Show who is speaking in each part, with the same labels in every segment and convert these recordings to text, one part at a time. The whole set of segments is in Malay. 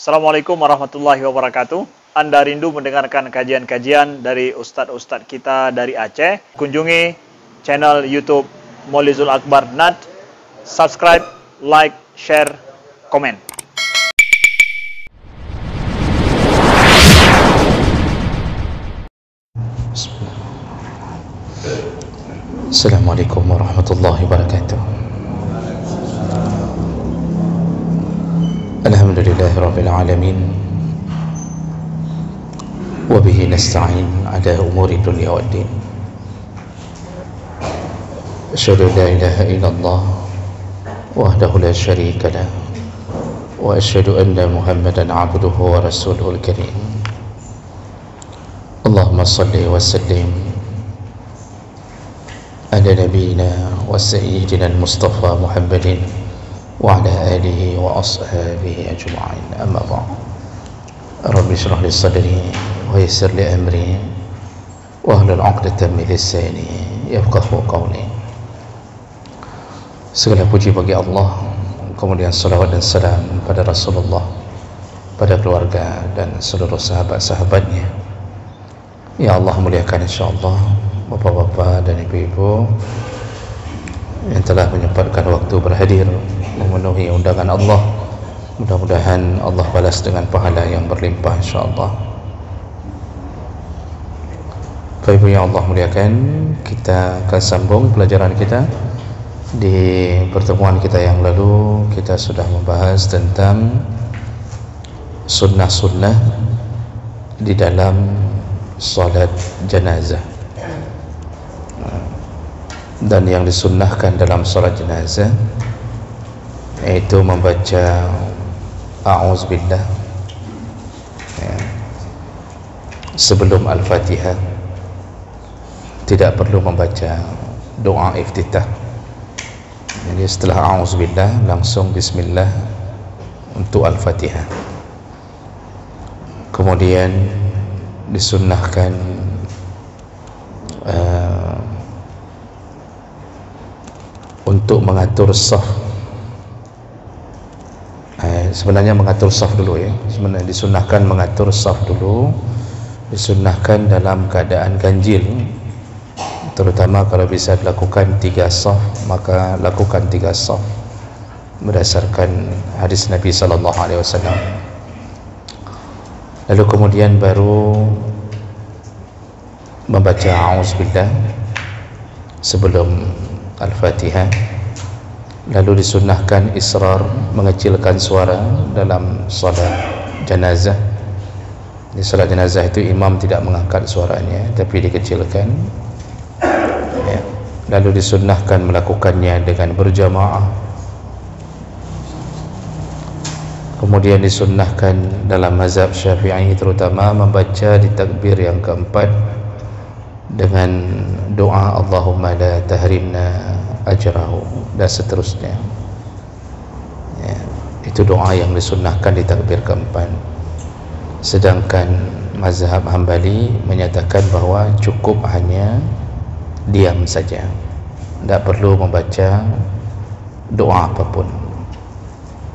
Speaker 1: Assalamualaikum warahmatullahi wabarakatuh. Anda rindu mendengarkan kajian-kajian dari ustadz-ustadz kita dari Aceh? Kunjungi channel YouTube Maulizul Akbar NAD. Subscribe, like, share, komen.
Speaker 2: Assalamualaikum warahmatullahi wabarakatuh. Alhamdulillahi rabbil alamin. Wa bihi nasta'in ala umuri dunya waddin. Asyhadu an la ilaha illallah wahdahu la syarika lah wa asyhadu anna Muhammadan 'abduhu wa rasuluhul karim. Allahumma shalli wa sallim ala nabiyyina wa sayyidina al-Mustafa Muhammadin wa ala alihi wa ashabihi ajma'in. Amma ba'd. Rabbi shrah li sadri wa yassir li amri wa hlul 'uqdatam min lisani yafqahu qawli. Segala puji bagi Allah, kemudian salawat dan salam pada Rasulullah, pada keluarga dan seluruh sahabat-sahabatnya. Ya Allah, muliakan insyaallah bapak-bapak dan ibu-ibu yang telah menyempatkan waktu berhadir memenuhi undangan Allah. Mudah-mudahan Allah balas dengan pahala yang berlimpah insyaallah. Bapak Ibu yang Allah muliakan, kita akan sambung pelajaran kita. Di pertemuan kita yang lalu kita sudah membahas tentang sunnah-sunnah di dalam salat jenazah. Dan yang disunnahkan dalam salat jenazah yaitu membaca a'udzubillah sebelum Al-Fatihah. Tidak perlu membaca doa iftitah. Jadi setelah a'udzubillah langsung bismillah untuk Al-Fatihah. Kemudian disunnahkan untuk mengatur saf. Sebenarnya mengatur saf dulu ya. Sebenarnya disunnahkan mengatur saf dulu. Disunnahkan dalam keadaan ganjil. Terutama kalau bisa dilakukan 3 saf, maka lakukan 3 saf berdasarkan hadis Nabi sallallahu alaihi wasallam. Lalu kemudian baru membaca a'udzubillah sebelum Al-Fatihah. Lalu disunnahkan israr, mengecilkan suara dalam salat jenazah. Di salat jenazah itu imam tidak mengangkat suaranya tapi dikecilkan ya. Lalu disunnahkan melakukannya dengan berjamaah. Kemudian disunnahkan dalam mazhab Syafi'i terutama membaca di takbir yang keempat dengan doa Allahumma la tahrimna ajrahu dan seterusnya ya, itu doa yang disunnahkan di takbir keempat. Sedangkan mazhab Hambali menyatakan bahwa cukup hanya diam saja, tidak perlu membaca doa apapun.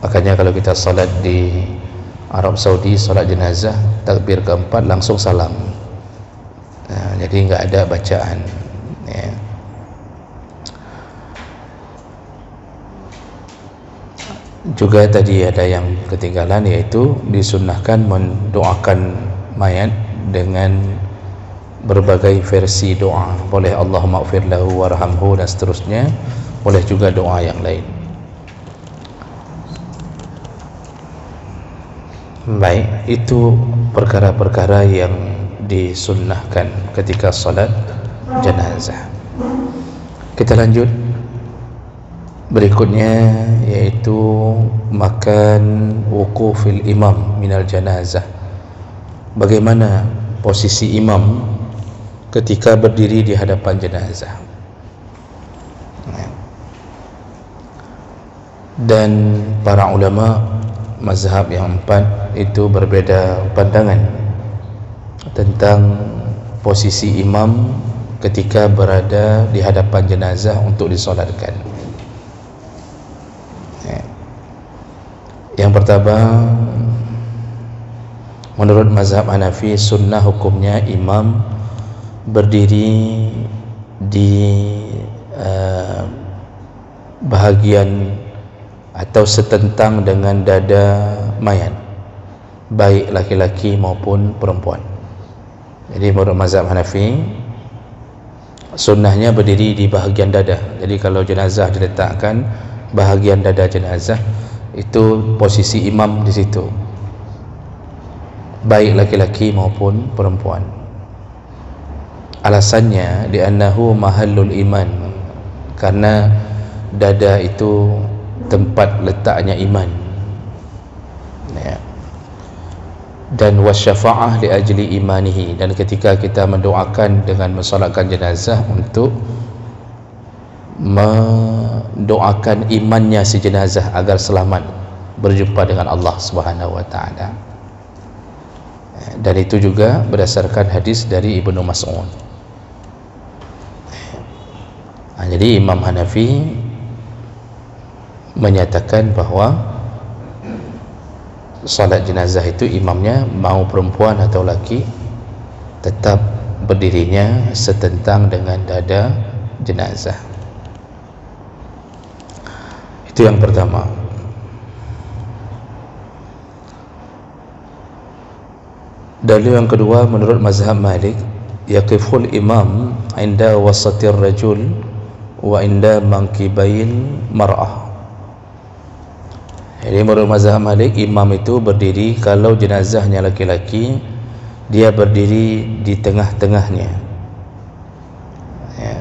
Speaker 2: Makanya kalau kita salat di Arab Saudi, salat jenazah, takbir keempat langsung salam. Jadi enggak ada bacaan ya. Juga tadi ada yang ketinggalan, yaitu disunnahkan mendoakan mayat dengan berbagai versi doa. Boleh Allahumma ighfir lahu warhamhu dan seterusnya. Boleh juga doa yang lain. Baik, itu perkara-perkara yang disunnahkan ketika salat jenazah. Kita lanjut. Berikutnya yaitu makan wukufil imam minal janazah. Bagaimana posisi imam ketika berdiri di hadapan jenazah. Dan para ulama mazhab yang 4 itu berbeda pandangan tentang posisi imam ketika berada di hadapan jenazah untuk disolatkan. Yang pertama, menurut mazhab Hanafi, sunnah hukumnya imam berdiri di bahagian atau setentang dengan dada mayat, baik laki-laki maupun perempuan. Jadi menurut mazhab Hanafi, sunnahnya berdiri di bahagian dada. Jadi kalau jenazah diletakkan, bahagian dada jenazah itu posisi imam di situ, baik laki-laki maupun perempuan. Alasannya li'annahu mahallul iman, karena dada itu tempat letaknya iman, ya. Dan wasyafa'ah li ajli imanihi, dan ketika kita mendoakan dengan mensolatkan jenazah untuk mendoakan imannya si jenazah agar selamat berjumpa dengan Allah Subhanahu wa taala. Dan itu juga berdasarkan hadis dari Ibnu Mas'ud. Jadi Imam Hanafi menyatakan bahawa salat jenazah itu imamnya, mau perempuan atau laki, tetap berdirinya setentang dengan dada jenazah. Itu yang pertama. Dalil yang kedua, menurut mazhab Malik, yaqiful imam inda wasatir rajul wa inda mankibail mar'ah. Jadi menurut mazhab Malik, imam itu berdiri kalau jenazahnya laki-laki, dia berdiri di tengah-tengahnya, ya,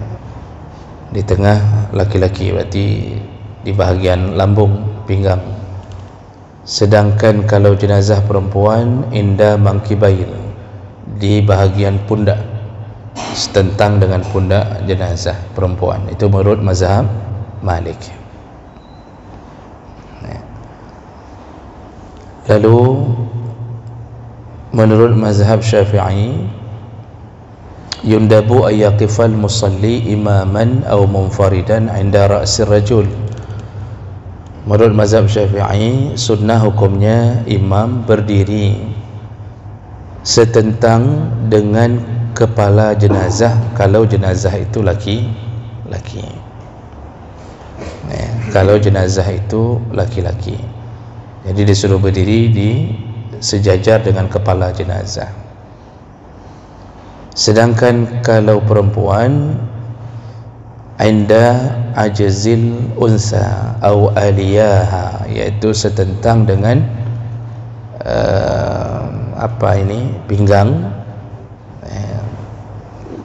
Speaker 2: di tengah laki-laki, berarti di bahagian lambung, pinggang. Sedangkan kalau jenazah perempuan, inda mankibail, di bahagian pundak, setentang dengan pundak jenazah perempuan. Itu menurut mazhab Malik. Lalu menurut mazhab Syafi'i, yundabu ayyaqifal musalli imaman aw munfaridan inda ra'sir rajul. Menurut mazhab Syafi'i, sunnah hukumnya imam berdiri setentang dengan kepala jenazah kalau jenazah itu laki-laki. Kalau jenazah itu laki-laki, jadi disuruh berdiri di sejajar dengan kepala jenazah. Sedangkan kalau perempuan, inda ajzil unsa atau aliyaha, yaitu setentang dengan pinggang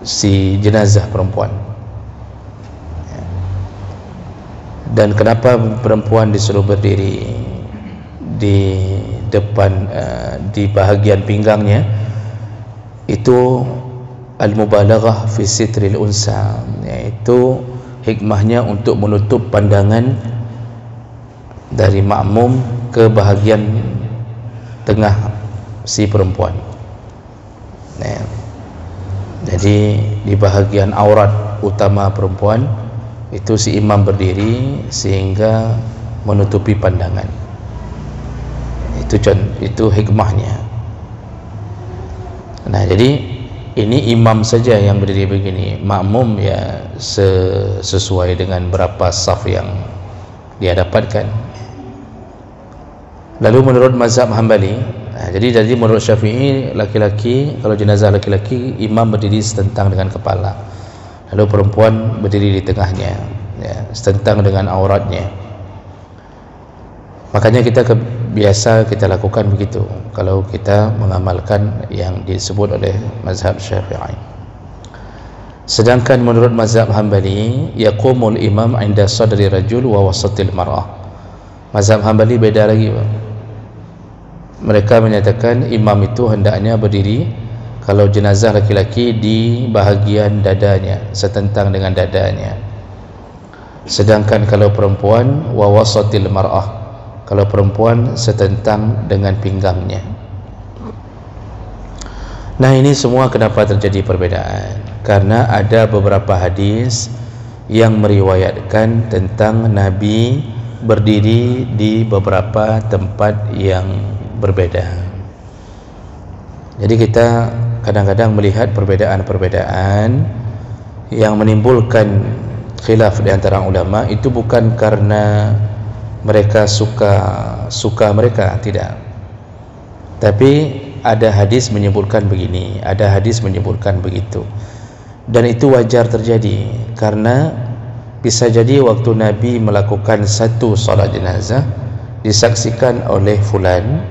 Speaker 2: si jenazah perempuan. Dan kenapa perempuan disuruh berdiri di depan, di bahagian pinggangnya? Itu al-mubalaghah fi sitril unsa, yaitu hikmahnya untuk menutup pandangan dari makmum ke bahagian tengah si perempuan. Jadi di bahagian aurat utama perempuan itu si imam berdiri sehingga menutupi pandangan. Itu hikmahnya. Nah, jadi ini imam saja yang berdiri begini, makmum ya sesuai dengan berapa saf yang dia dapatkan. Lalu menurut mazhab Hambali, jadi menurut Syafi'i, laki-laki, kalau jenazah laki-laki, imam berdiri setentang dengan kepala, lalu perempuan berdiri di tengahnya, ya, setentang dengan auratnya. Makanya biasa kita lakukan begitu kalau kita mengamalkan yang disebut oleh mazhab Syafi'i. Sedangkan menurut mazhab Hambali, yaqumul imam inda sadri rajul wa wasatil mar'ah. Mazhab Hambali beda lagi, Pak. Mereka menyatakan imam itu hendaknya berdiri kalau jenazah laki-laki di bahagian dadanya, setentang dengan dadanya. Sedangkan kalau perempuan, wa wasatil mar'ah, kalau perempuan setentang dengan pinggangnya. Nah, ini semua kenapa terjadi perbedaan? Karena ada beberapa hadis yang meriwayatkan tentang Nabi berdiri di beberapa tempat yang berbeda. Jadi kita kadang-kadang melihat perbedaan-perbedaan yang menimbulkan khilaf di antara ulama itu bukan karena mereka suka mereka, tidak. Tapi ada hadis menyebutkan begini, ada hadis menyebutkan begitu. Dan itu wajar terjadi karena bisa jadi waktu Nabi melakukan satu solat jenazah disaksikan oleh fulan,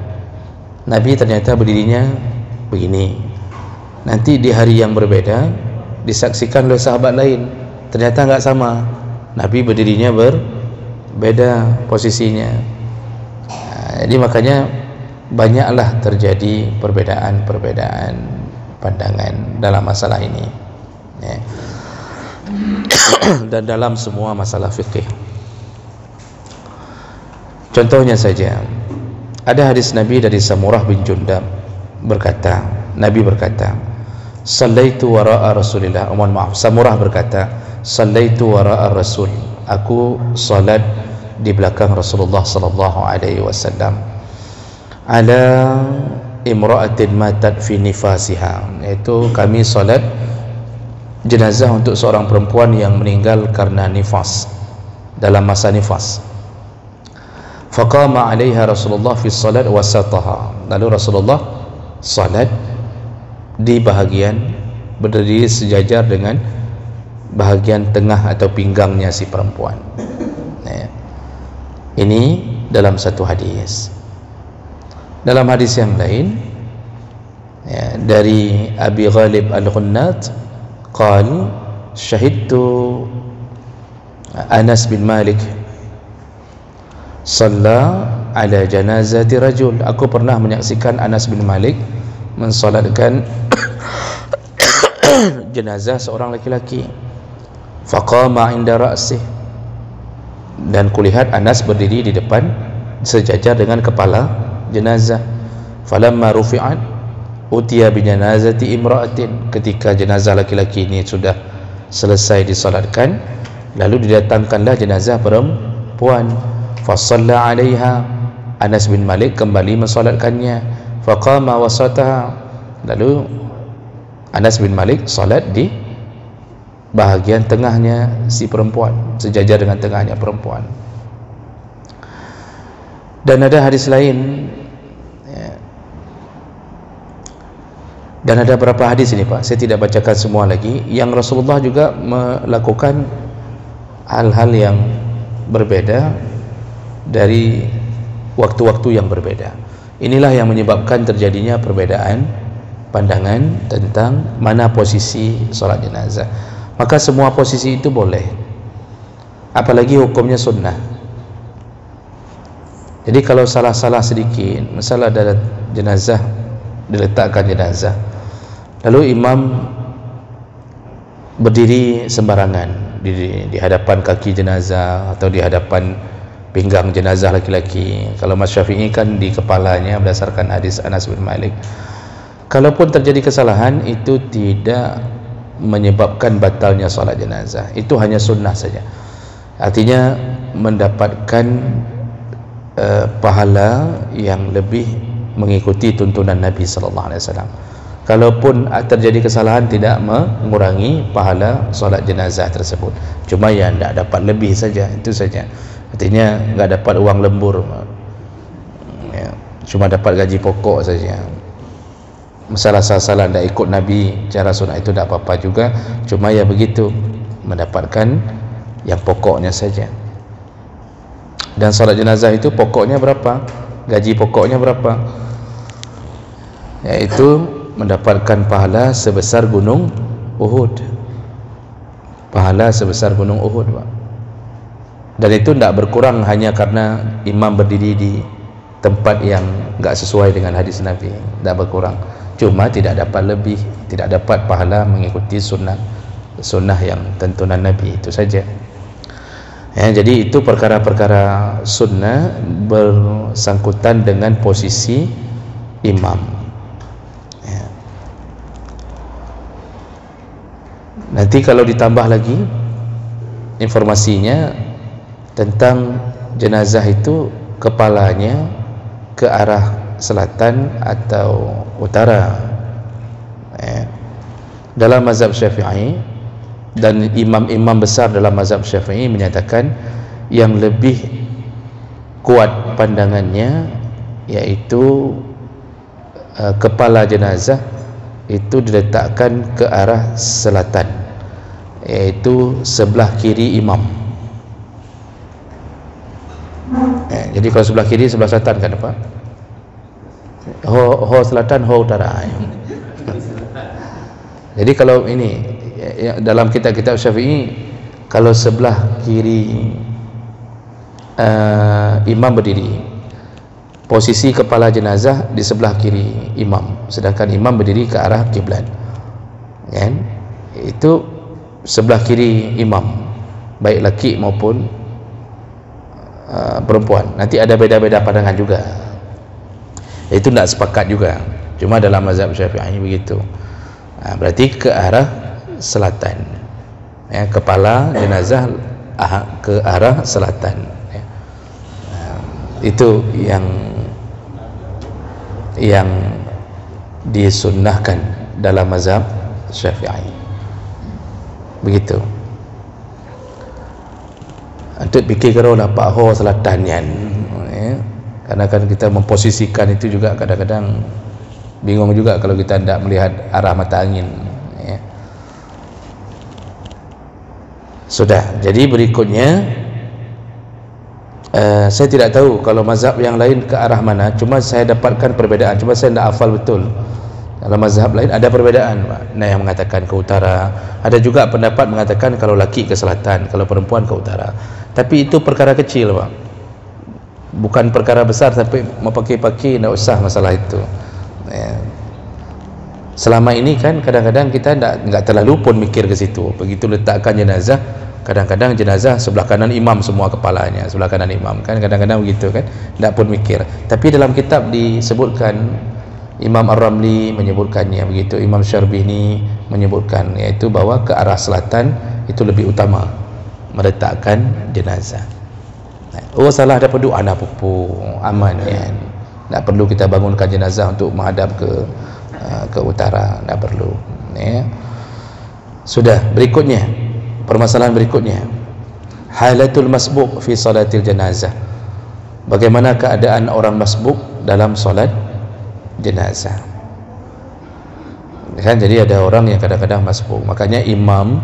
Speaker 2: Nabi ternyata berdirinya begini. Nanti di hari yang berbeda disaksikan oleh sahabat lain, ternyata enggak sama, Nabi berdirinya berbeda posisinya. Jadi makanya banyaklah terjadi perbedaan-perbedaan pandangan dalam masalah ini, ya. Dan dalam semua masalah fikih. Contohnya saja, ada hadis Nabi dari Samurah bin Jundab berkata, Nabi berkata, "Sallaitu wara'a Rasulillah." Samurah berkata, "Sallaitu wara'a Rasul." Aku salat di belakang Rasulullah sallallahu alaihi wasallam. Ala imra'atin matat fi nifasiha, yaitu kami salat jenazah untuk seorang perempuan yang meninggal karena nifas, dalam masa nifas. Faqama 'alaiha Rasulullah fi salat wasataha. Lalu Rasulullah salat di bahagian, berdiri sejajar dengan bahagian tengah atau pinggangnya si perempuan. Ini dalam satu hadis. Dalam hadis yang lain, ya, dari Abi Ghalib Al-Ghunnat qala syahidtu Anas bin Malik shalla ala janazati rajul. Aku pernah menyaksikan Anas bin Malik mensolatkan jenazah seorang laki-laki. Faqama inda ra'sih, dan kulihat Anas berdiri di depan sejajar dengan kepala jenazah. Falamma rufi'at utiya bi janazati imra'atin. Ketika jenazah laki-laki ini sudah selesai disolatkan, lalu didatangkanlah jenazah perempuan. Fasalla 'alaiha. Anas bin Malik kembali mensolatkannya. Faqama wasataha. Lalu Anas bin Malik solat di bahagian tengahnya si perempuan, sejajar dengan tengahnya perempuan. Dan ada hadis lain, ya. Dan ada berapa hadis ini Pak, saya tidak bacakan semua lagi, yang Rasulullah juga melakukan hal-hal yang berbeda dari waktu-waktu yang berbeda. Inilah yang menyebabkan terjadinya perbedaan pandangan tentang mana posisi solat jenazah. Maka semua posisi itu boleh, apalagi hukumnya sunnah. Jadi kalau salah-salah sedikit, masalah dalam jenazah, diletakkan jenazah, lalu imam berdiri sembarangan di hadapan kaki jenazah atau di hadapan pinggang jenazah laki-laki. Kalau Mas Syafi'i kan di kepalanya berdasarkan hadis Anas bin Malik. Kalaupun terjadi kesalahan, itu tidak menyebabkan batalnya solat jenazah, itu hanya sunnah saja. Artinya mendapatkan pahala yang lebih mengikuti tuntunan Nabi sallallahu alaihi wasallam. Kalaupun terjadi kesalahan, tidak mengurangi pahala solat jenazah tersebut, cuma ya tidak dapat lebih saja, itu saja. Artinya enggak dapat uang lembur, ya, cuma dapat gaji pokok saja. Masalah salah-salah tidak ikut Nabi cara sunnah itu tidak apa-apa juga, cuma ya begitu, mendapatkan yang pokoknya saja. Dan solat jenazah itu pokoknya berapa? Gaji pokoknya berapa? Yaitu mendapatkan pahala sebesar gunung Uhud. Pahala sebesar gunung Uhud, Pak. Dan itu tidak berkurang hanya karena imam berdiri di tempat yang enggak sesuai dengan hadis Nabi, tidak berkurang. Cuma tidak dapat lebih, tidak dapat pahala mengikuti sunnah yang tuntunan Nabi, itu saja. Ya, jadi itu perkara-perkara sunnah bersangkutan dengan posisi imam. Ya. Nanti kalau ditambah lagi informasinya tentang jenazah itu, kepalanya ke arah selatan atau utara, Dalam mazhab Syafi'i dan imam-imam besar dalam mazhab Syafi'i menyatakan yang lebih kuat pandangannya yaitu kepala jenazah itu diletakkan ke arah selatan, iaitu sebelah kiri imam. Jadi kalau sebelah kiri, sebelah selatan kan apa? Ho selatan, ho utara. Jadi kalau ini dalam kitab-kitab Syafi'i, kalau sebelah kiri imam berdiri, posisi kepala jenazah di sebelah kiri imam, sedangkan imam berdiri ke arah kiblat, kan? Itu sebelah kiri imam, baik laki maupun perempuan. Nanti ada beda-beda pandangan juga, itu tidak sepakat juga, cuma dalam mazhab Syafi'i begitu. Berarti ke arah selatan, kepala jenazah ke arah selatan. Itu yang disunnahkan dalam mazhab Syafi'i. Begitu. Untuk fikir kalau dapat ho selatan kan, karena kan kita memposisikan itu juga kadang-kadang bingung juga kalau kita tidak melihat arah mata angin. Sudah. Jadi berikutnya, saya tidak tahu kalau mazhab yang lain ke arah mana, cuma saya dapatkan perbezaan, cuma saya tidak hafal betul. Dalam mazhab lain ada perbezaan, ada yang mengatakan ke utara, ada juga pendapat mengatakan kalau laki ke selatan, kalau perempuan ke utara. Tapi itu perkara kecil, Pak, bukan perkara besar sampai mau pakai-pakai, tidak usah masalah itu. Selama ini kan kadang-kadang kita tidak terlalu pun mikir ke situ. Begitu letakkan jenazah, kadang-kadang jenazah sebelah kanan imam semua kepalanya, sebelah kanan imam kan, kadang-kadang begitu kan, tidak pun mikir. Tapi dalam kitab disebutkan, Imam Ar-Ramli menyebutkannya begitu, Imam Syarbini menyebutkan, yaitu bahwa ke arah selatan itu lebih utama meletakkan jenazah. Oh salah, ada perlu anak pupu aman kan, tidak perlu kita bangunkan jenazah untuk menghadap ke utara, tidak perlu. Sudah, berikutnya, permasalahan berikutnya, halatul masbuk fi salatil jenazah. Bagaimana keadaan orang masbuk dalam solat jenazah? Kan jadi ada orang yang kadang-kadang masbuk, makanya imam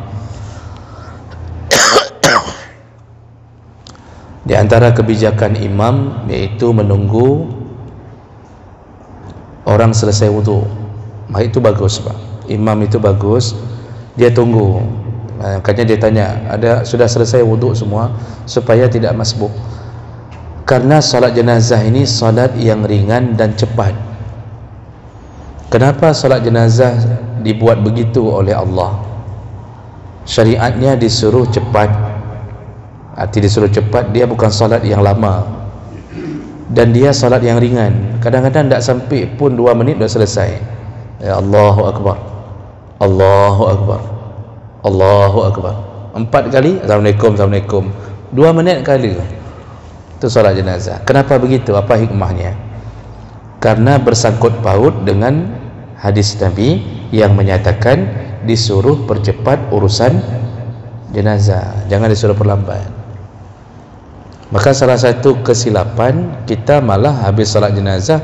Speaker 2: di antara kebijakan imam yaitu menunggu orang selesai wudu. Itu bagus, Pak. Imam itu bagus, dia tunggu. Makanya dia tanya, sudah selesai wudu semua, supaya tidak masbuk. Karena solat jenazah ini solat yang ringan dan cepat. Kenapa solat jenazah dibuat begitu oleh Allah? Syariatnya disuruh cepat. Arti disuruh cepat, dia bukan solat yang lama, dan dia solat yang ringan. Kadang-kadang tak sampai pun 2 minit dah selesai. Ya Allahu Akbar, Allahu Akbar, Allahu Akbar, 4 kali Assalamualaikum, Assalamualaikum, 2 minit kali. Itu solat jenazah. Kenapa begitu? Apa hikmahnya? Karena bersangkut paut dengan hadis Nabi yang menyatakan disuruh percepat urusan jenazah, jangan disuruh perlambat. Maka salah satu kesilapan kita malah habis solat jenazah,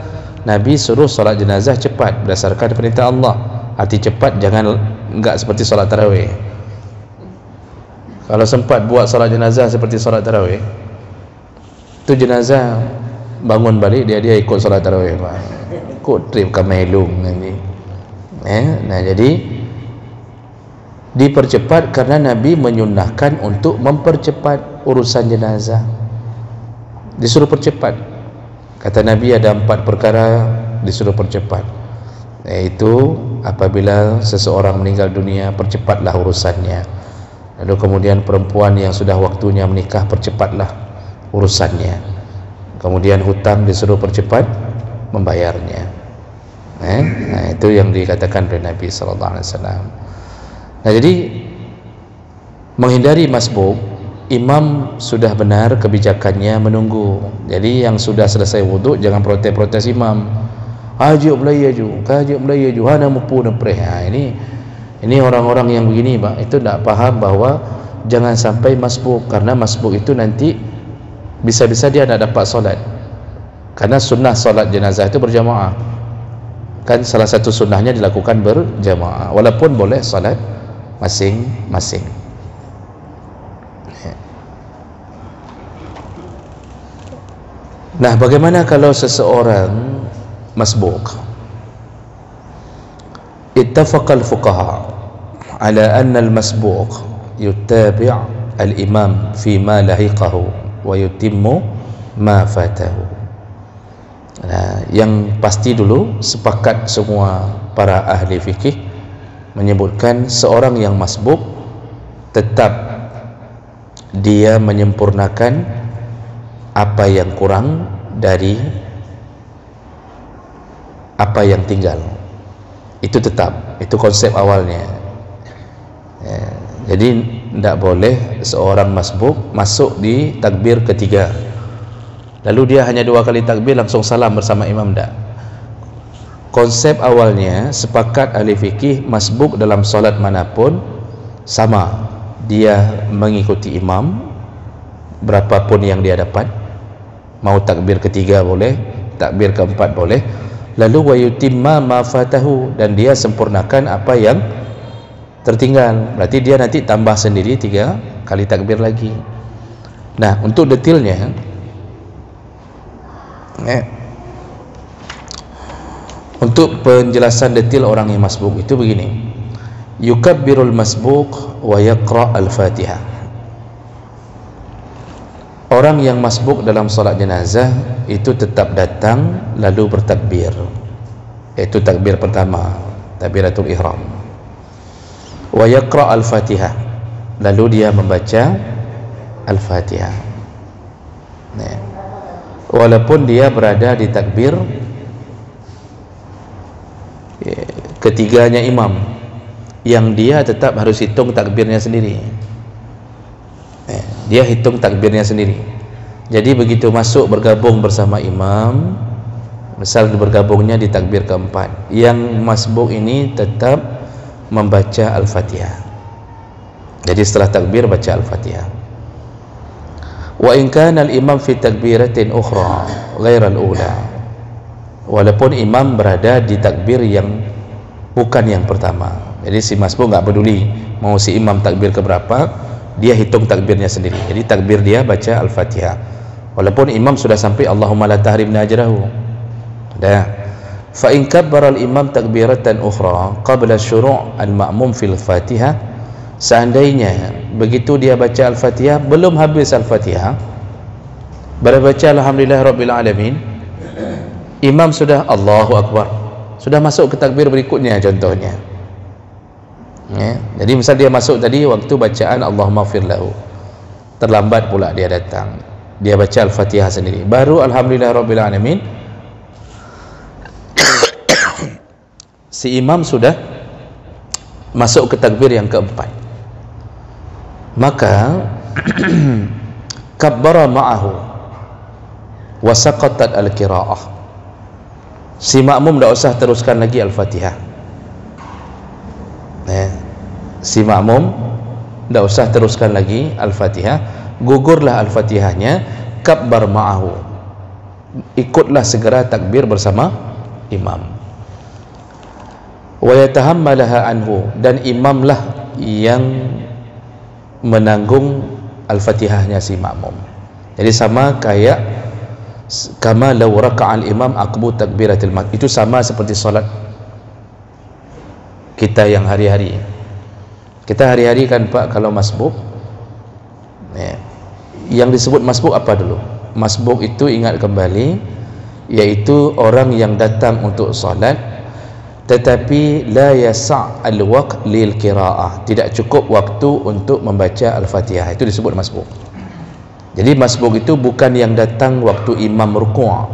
Speaker 2: Nabi suruh solat jenazah cepat berdasarkan perintah Allah. Arti cepat, jangan enggak seperti solat tarawih. Kalau sempat buat solat jenazah seperti solat tarawih, tu jenazah bangun balik dia ikut solat tarawih, ikut trip Kamelung nanti. Nah, jadi dipercepat karena Nabi menyunnahkan untuk mempercepat urusan jenazah. Disuruh percepat. Kata Nabi ada 4 perkara disuruh percepat, yaitu apabila seseorang meninggal dunia, percepatlah urusannya. Lalu kemudian perempuan yang sudah waktunya menikah, percepatlah urusannya. Kemudian hutang disuruh percepat membayarnya. Nah, itu yang dikatakan oleh Nabi SAW. Nah, jadi menghindari masbuk, imam sudah benar kebijakannya menunggu. Jadi yang sudah selesai wudhu jangan protes-protes imam. haji belayaju hana mupu nepreh. Ini orang-orang yang begini, Pak, itu tak faham bahawa jangan sampai masbuk, karena masbuk itu nanti bisa-bisa dia tak dapat solat. Karena sunnah solat jenazah itu berjamaah. Kan salah satu sunnahnya dilakukan berjamaah, walaupun boleh solat masing-masing. Nah, bagaimana kalau seseorang masbuk? Ittafaqal fuqaha ala anna al-masbuk yuttabi' al-imam fi ma lahiqahu wa yutimmu ma fatahu. Nah, yang pasti dulu sepakat semua para ahli fikih menyebutkan seorang yang masbuk tetap dia menyempurnakan apa yang kurang dari apa yang tinggal. Itu tetap, itu konsep awalnya. Jadi tidak boleh seorang masbuk masuk di takbir ketiga lalu dia hanya 2 kali takbir langsung salam bersama imam. Tak. Konsep awalnya sepakat ahli fikih, masbuk dalam solat manapun sama, dia mengikuti imam berapapun yang dia dapat. Mau takbir ketiga boleh, takbir keempat boleh. Lalu wa yutimma ma fatahu, dan dia sempurnakan apa yang tertinggal. Berarti dia nanti tambah sendiri 3 kali takbir lagi. Nah, untuk detailnya untuk penjelasan detail orang yang masbuk itu begini. Yukabbirul masbuk wa yaqra al-Fatihah. Orang yang masbuk dalam solat jenazah itu tetap datang lalu bertakbir, iaitu takbir pertama, takbiratul ihram. Wa yaqra al-Fatihah, lalu dia membaca al-Fatihah. Nah, walaupun dia berada di takbir ketiganya imam, yang dia tetap harus hitung takbirnya sendiri. Dia hitung takbirnya sendiri. Jadi begitu masuk bergabung bersama imam, misal bergabungnya di takbir keempat, yang masbuk ini tetap membaca al-Fatihah. Jadi setelah takbir baca al-Fatihah. Wa in kana al-imam fi takbiratin ukhra ghaira al-ula, walaupun imam berada di takbir yang bukan yang pertama. Jadi si masbuk enggak peduli mau si imam takbir ke berapa, dia hitung takbirnya sendiri. Jadi takbir dia baca al-Fatihah walaupun imam sudah sampai Allahumma la tahrimna ajrahu. Dah. Fa in kabbara al-imam takbiratan ukhra qabla syuru' al-ma'mum fil Fatihah, seandainya begitu dia baca al-Fatihah belum habis al-Fatihah, baru baca alhamdulillahirabbil alamin, imam sudah Allahu akbar, sudah masuk ke takbir berikutnya contohnya. Jadi misal dia masuk tadi waktu bacaan Allahumma ighfir lahu, terlambat pula dia datang, dia baca al-Fatihah sendiri, baru alhamdulillahirabbil alamin, si imam sudah masuk ke takbir yang keempat, maka kabbara ma'ahu wa saqatat al-qira'ah, si makmum tidak usah teruskan lagi al-Fatihah. Si makmum tidak usah teruskan lagi al-Fatihah, gugurlah al-Fatihahnya, kabbar ma'ahu, ikutlah segera takbir bersama imam. Wa yatahammalaha anhu, dan imamlah yang menanggung al-Fatihahnya si makmum. Jadi sama kayak kama law raka'al imam aqbu takbiratil mat, itu sama seperti solat kita yang hari-hari. Kita hari-hari kan Pak, kalau masbuk, yang disebut masbuk apa dulu? Masbuk itu ingat kembali, yaitu orang yang datang untuk solat tetapi la yasa' al-waqt lil qiraah, tidak cukup waktu untuk membaca al-Fatihah, itu disebut masbuk. Jadi masbuk itu bukan yang datang waktu imam rukuk.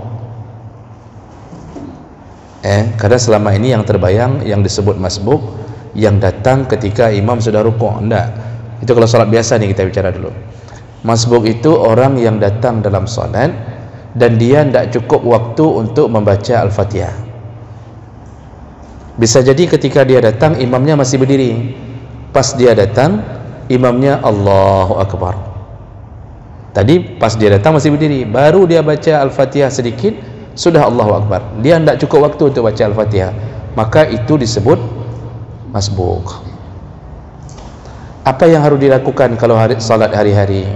Speaker 2: Karena selama ini yang terbayang yang disebut masbuk yang datang ketika imam sudah rukuk. Enggak, itu kalau salat biasa nih kita bicara dulu. Masbuk itu orang yang datang dalam salat dan dia tidak cukup waktu untuk membaca al-Fatihah. Bisa jadi ketika dia datang imamnya masih berdiri, pas dia datang imamnya Allahu Akbar. Tadi pas dia datang masih berdiri, baru dia baca Al-Fatihah sedikit sudah Allahu Akbar. Dia tidak cukup waktu untuk baca Al-Fatihah, maka itu disebut masbuk. Apa yang harus dilakukan kalau salat hari-hari?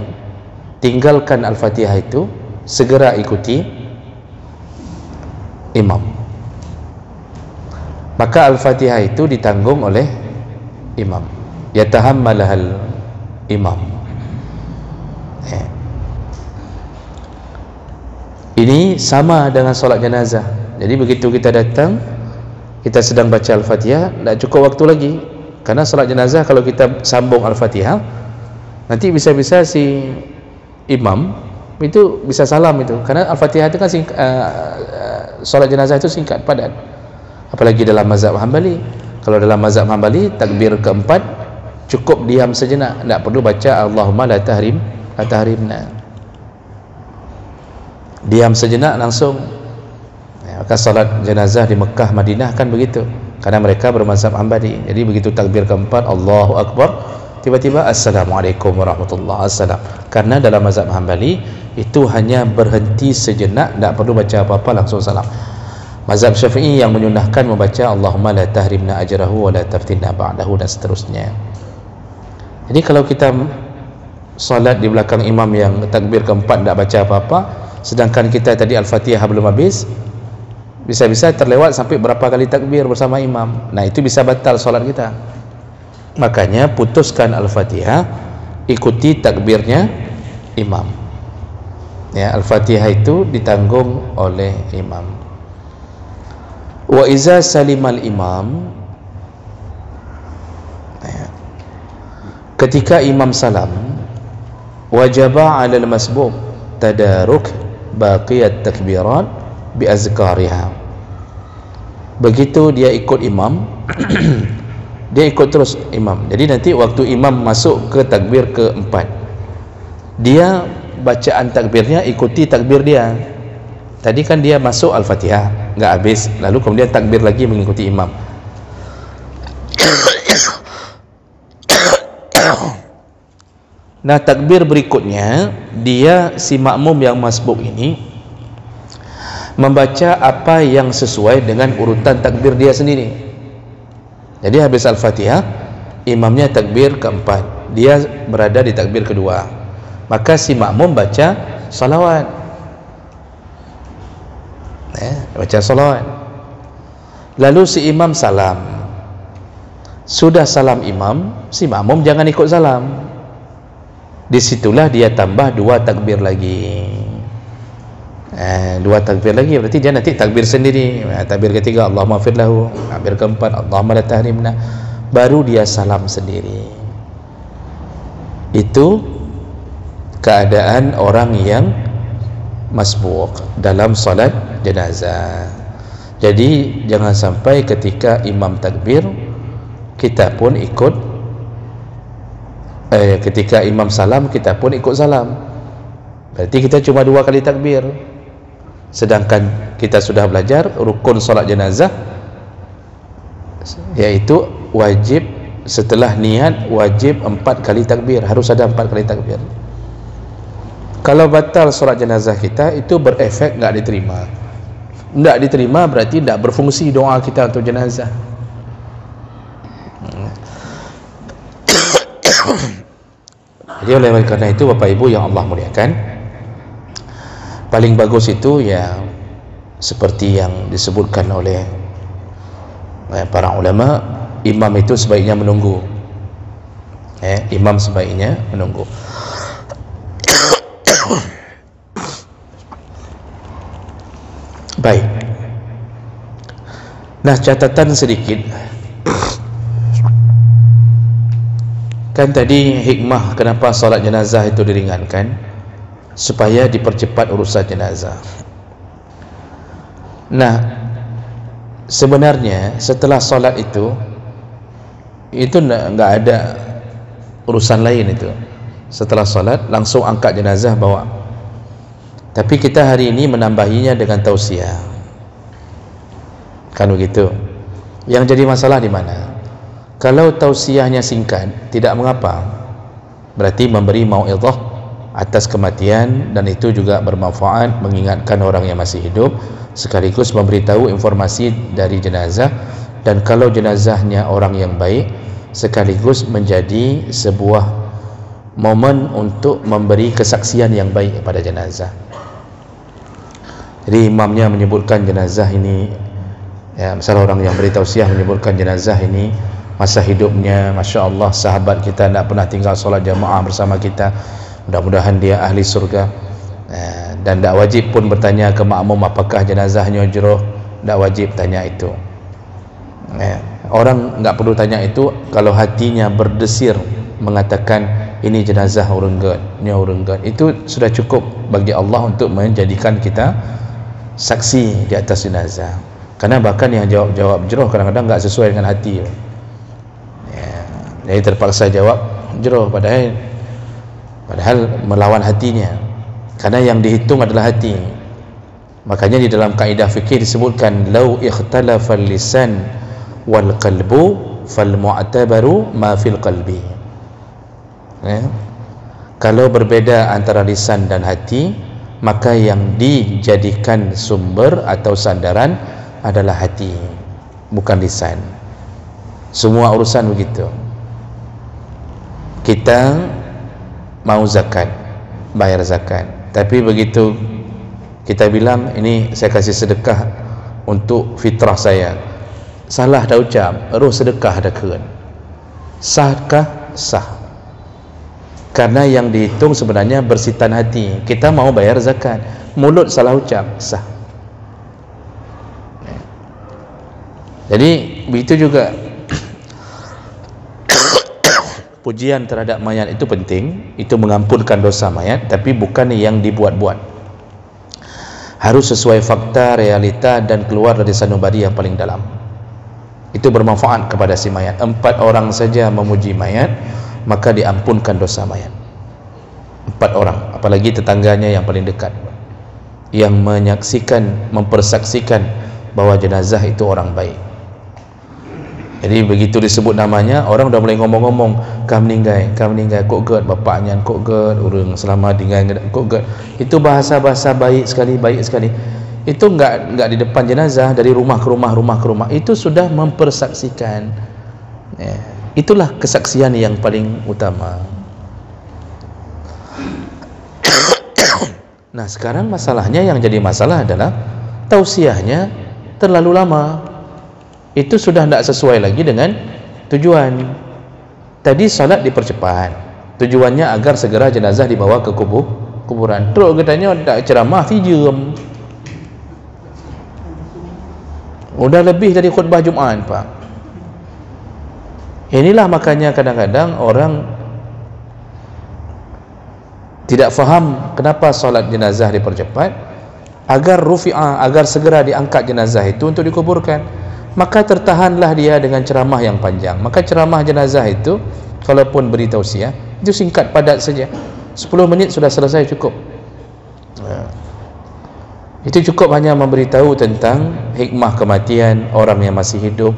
Speaker 2: Tinggalkan Al-Fatihah itu, segera ikuti imam. Maka Al-Fatihah itu ditanggung oleh imam, yatahammalahal imam. Ini sama dengan solat jenazah. Jadi begitu kita datang, kita sedang baca Al-Fatihah, tidak cukup waktu lagi. Karena solat jenazah kalau kita sambung Al-Fatihah, nanti bisa-bisa si imam itu bisa salam itu. Karena Al-Fatihah itu kan solat jenazah itu singkat, padat. Apalagi dalam mazhab Hambali. Kalau dalam mazhab Hambali, takbir keempat cukup diam sejenak, tidak perlu baca Allahumma la tahrimna. Diam sejenak langsung. Maka salat jenazah di Mekah, Madinah kan begitu, karena mereka bermazhab Hambali. Jadi begitu takbir keempat Allahu Akbar, tiba-tiba Assalamualaikum warahmatullahi wabarakatuh. Karena dalam mazhab Hambali itu hanya berhenti sejenak, tidak perlu baca apa-apa, langsung salam. Mazhab Syafi'i yang menyunahkan membaca Allahumma la tahrimna ajrahu wa la taftinna ba'dahu dan seterusnya. Jadi kalau kita salat di belakang imam yang takbir keempat tidak baca apa-apa, sedangkan kita tadi Al-Fatihah belum habis, bisa-bisa terlewat sampai berapa kali takbir bersama imam. Nah, itu bisa batal salat kita. Makanya putuskan Al-Fatihah, ikuti takbirnya imam. Ya, Al-Fatihah itu ditanggung oleh imam. Wa iza salimal imam, ya, ketika imam salam, wajaba 'alal masbuk tadaruk baqiyat takbirat bi azkariha. Begitu dia ikut imam dia ikut terus imam. Jadi nanti waktu imam masuk ke takbir keempat, dia bacaan takbirnya ikuti takbir dia. Tadi kan dia masuk Al-Fatihah enggak habis, lalu kemudian takbir lagi mengikuti imam. Nah, takbir berikutnya dia si makmum yang masbuk ini membaca apa yang sesuai dengan urutan takbir dia sendiri. Jadi habis Al-Fatihah, imamnya takbir keempat, dia berada di takbir kedua, maka si makmum baca salawat. Baca salawat. Lalu si imam salam. Sudah salam imam, si makmum jangan ikut salam. Disitulah dia tambah dua takbir lagi. Dua takbir lagi, berarti dia nanti takbir sendiri. Takbir ketiga Allahumma fir lahu, takbir keempat Allahumma la tahrimna, baru dia salam sendiri. Itu keadaan orang yang masbuk dalam salat jenazah. Jadi jangan sampai ketika imam takbir kita pun ikut, ketika imam salam kita pun ikut salam. Berarti kita cuma dua kali takbir. Sedangkan kita sudah belajar rukun salat jenazah, yaitu wajib setelah niat wajib 4 kali takbir, harus ada 4 kali takbir. Kalau batal salat jenazah kita, itu berefek enggak diterima. Enggak diterima berarti tidak berfungsi doa kita untuk jenazah. Jadi oleh karena itu Bapak Ibu yang Allah muliakan, paling bagus itu ya seperti yang disebutkan oleh para ulama, imam itu sebaiknya menunggu. Imam sebaiknya menunggu. Baik. Nah, catatan sedikit. Kan tadi hikmah kenapa solat jenazah itu diringankan, supaya dipercepat urusan jenazah. Nah, sebenarnya setelah solat itu enggak ada urusan lain itu. Setelah solat langsung angkat jenazah bawa. Tapi kita hari ini menambahinya dengan tausiah. Kan begitu. Yang jadi masalah di mana? Kalau tausiahnya singkat, tidak mengapa. Berarti memberi mau'izah atas kematian, dan itu juga bermanfaat mengingatkan orang yang masih hidup, sekaligus memberitahu informasi dari jenazah. Dan kalau jenazahnya orang yang baik, sekaligus menjadi sebuah momen untuk memberi kesaksian yang baik kepada jenazah. Jadi imamnya menyebutkan jenazah ini, ya, misalnya orang yang beri tausiah menyebutkan jenazah ini masa hidupnya, Masya Allah sahabat kita tidak pernah tinggal solat jamaah bersama kita, mudah-mudahan dia ahli surga. Dan tidak wajib pun bertanya ke makmum apakah jenazahnya juruh, tidak wajib tanya itu. Orang tidak perlu tanya itu kalau hatinya berdesir mengatakan ini jenazah urunggan, itu sudah cukup bagi Allah untuk menjadikan kita saksi di atas jenazah. Karena bahkan yang jawab jeroh kadang-kadang enggak sesuai dengan hati. Jadi terpaksa jawab jeroh padahal melawan hatinya. Karena yang dihitung adalah hati. Makanya di dalam kaidah fikih disebutkan lau ikhtalafal lisan wal qalbu fal mu'tabaru ma fil qalbi. Kalau berbeda antara lisan dan hati, maka yang dijadikan sumber atau sandaran adalah hati, bukan lisan. Semua urusan begitu. Kita mau zakat, bayar zakat, tapi begitu kita bilang ini saya kasih sedekah untuk fitrah saya, salah dah ucap, roh sedekah dah keren. Sahkah? Sah. Karena yang dihitung sebenarnya bersitan hati. Kita mau bayar zakat, mulut salah ucap, sah. Jadi begitu juga pujian terhadap mayat itu penting, itu mengampunkan dosa mayat, tapi bukan yang dibuat-buat. Harus sesuai fakta, realita, dan keluar dari sanubari yang paling dalam. Itu bermanfaat kepada si mayat. 4 orang saja memuji mayat, maka diampunkan dosa mayat. 4 orang, apalagi tetangganya yang paling dekat, yang menyaksikan, mempersaksikan bahwa jenazah itu orang baik. Jadi begitu disebut namanya, orang dah mulai ngomong-ngomong, kam meninggal, kok ged bapaknya, kok ged urang selamat tinggal, kok ged. Itu bahasa-bahasa baik sekali. Itu enggak di depan jenazah, dari rumah ke rumah, itu sudah mempersaksikan. Itulah kesaksian yang paling utama. Nah, sekarang masalahnya, yang jadi masalah adalah tausiahnya terlalu lama. Itu sudah tidak sesuai lagi dengan tujuan. Tadi salat dipercepat, tujuannya agar segera jenazah dibawa ke kuburan. Terus katanya tak ceramah 3 jam. Udah lebih dari khutbah Jumaat, Pak. Inilah makanya kadang-kadang orang tidak faham kenapa solat jenazah dipercepat, agar rufi'ah, agar segera diangkat jenazah itu untuk dikuburkan. Maka tertahanlah dia dengan ceramah yang panjang. Maka ceramah jenazah itu, kalaupun beri tausiah, itu singkat padat saja, 10 menit sudah selesai, cukup. Itu cukup hanya memberitahu tentang hikmah kematian orang yang masih hidup.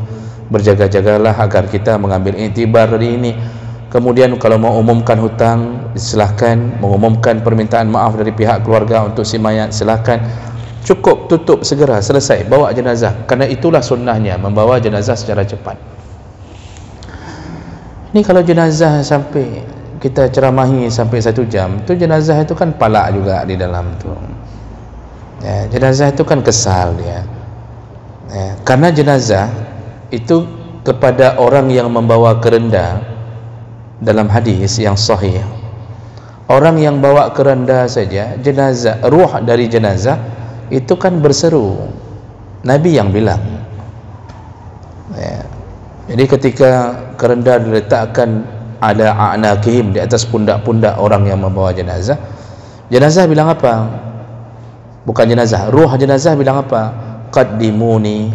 Speaker 2: Berjaga-jagalah agar kita mengambil iktibar dari ini. Kemudian kalau mau umumkan hutang, silahkan. Mengumumkan permintaan maaf dari pihak keluarga untuk si mayat, silahkan. Cukup, tutup, segera, selesai, bawa jenazah. Karena itulah sunnahnya, membawa jenazah secara cepat. Ini kalau jenazah sampai kita ceramahi sampai 1 jam, tu jenazah itu kan palak juga di dalam tu. Jenazah itu kan kesal dia. Karena jenazah itu kepada orang yang membawa kerenda, dalam hadis yang sahih, orang yang bawa kerenda saja, jenazah, ruh dari jenazah itu kan berseru. Nabi yang bilang. Jadi ketika kerenda diletakkan ala a'naqihim, di atas pundak-pundak orang yang membawa jenazah, jenazah bilang apa? Bukan jenazah, ruh jenazah bilang apa? Qaddimuni,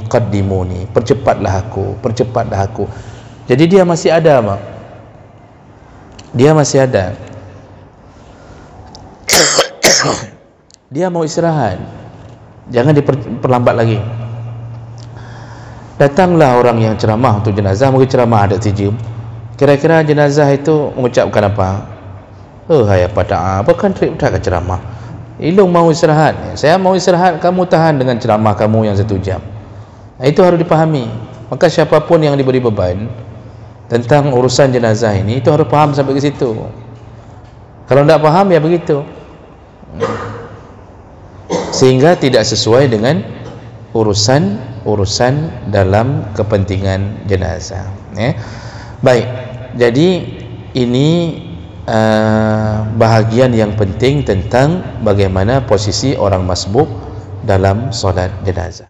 Speaker 2: percepatlah aku. Jadi dia masih ada, Mak. Dia masih ada. Dia mau istirahat, jangan diperlambat lagi. Datanglah orang yang ceramah untuk jenazah, mungkin ceramah ada tijim. Kira-kira jenazah itu mengucapkan apa? Hai apa dah, apa kan trip dah ke ceramah. Ilung mau istirahat. Saya mau istirahat, kamu tahan dengan ceramah kamu yang 1 jam. Itu harus dipahami. Maka siapapun yang diberi beban tentang urusan jenazah ini, itu harus faham sampai ke situ. Kalau tidak faham ya begitu. Sehingga tidak sesuai dengan urusan dalam kepentingan jenazah. Baik, jadi ini bahagian yang penting tentang bagaimana posisi orang masbuk dalam solat jenazah.